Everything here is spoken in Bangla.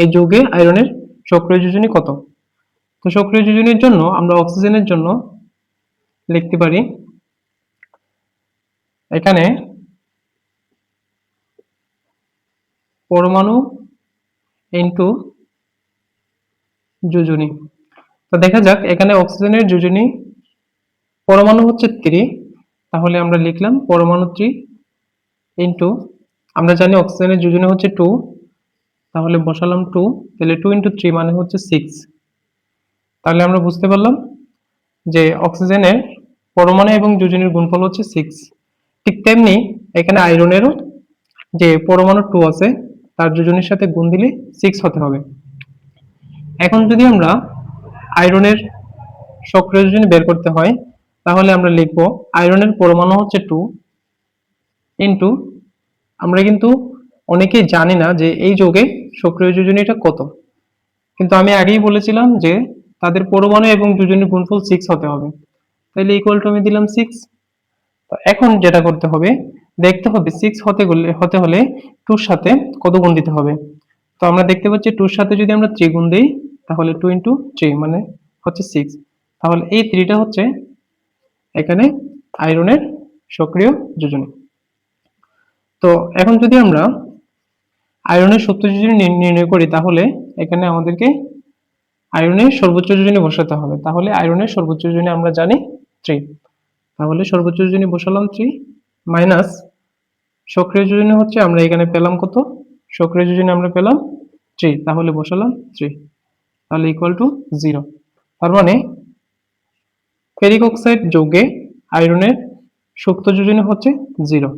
এই যৌগে আয়রনের সক্রিয় যোজনী কত? তো সক্রিয় যোজনীর জন্য আমরা অক্সিজেনের জন্য লিখতে পারি এখানে পরমাণু ইনটু যোজনী। তো দেখা যাক এখানে অক্সিজেনের যোজনী পরমাণু হচ্ছে 3, তাহলে আমরা লিখলাম পরমাণু 3 ইনটু, আমরা জানি অক্সিজেনের যোজনী হচ্ছে 2, তাহলে বসালাম 2, তাহলে 2 ইনটু 3 মানে হচ্ছে 6। তাহলে আমরা বুঝতে পারলাম যে অক্সিজেনের পরমাণু এবং যোজনীর গুণফল হচ্ছে 6। ঠিক তেমনি এখানে আয়রনেরও যে পরমাণু 2 আছে তার যোজনীর সাথে গুণ দিলে 6 হতে হবে। এখন যদি আমরা আয়রনের সক্রিয় যোজনী বের করতে হয় তাহলে আমরা লিখব আয়রনের পরমাণু হচ্ছে 2 ইনটু, আমরা কিন্তু অনেকেই জানি না যে এই যৌগে সক্রিয় যোজনীটা কত, কিন্তু আমি আগেই বলেছিলাম যে তাদের পরমাণু এবং যোজনীর গুণফল 6 হতে হবে, তাহলে ইকুয়াল টু আমি দিলাম 6। তো এখন যেটা করতে হবে, দেখতে হবে 6 হতে হলে 2 এর সাথে কত গুণ দিতে হবে। তো আমরা দেখতে পাচ্ছি 2 এর সাথে যদি আমরা 3 গুণ দেই তাহলে 2 ইনটু 3 মানে হচ্ছে 6। তাহলে এই 3টা হচ্ছে এখানে আয়রনের সক্রিয় যোজনী। তো এখন যদি আমরা আয়রনের সত্য যোজনী নির্ণয় করি তাহলে এখানে আমাদেরকে আয়রনের সর্বোচ্চ যোজনী বসাতে হবে। তাহলে আয়রনের সর্বোচ্চ যোজনী আমরা জানি 3, তাহলে সর্বোচ্চ যোজনী বসালাম 3 মাইনাস সক্রিয় যোজনী হচ্ছে আমরা এখানে পেলাম কত, সক্রিয় যোজনী আমরা পেলাম 3, তাহলে বসালাম 3, তাহলে ইকুয়াল টু 0। তার মানে ফেরিক অক্সাইড যৌগে আয়রনের সুপ্ত যোজনী হচ্ছে 0।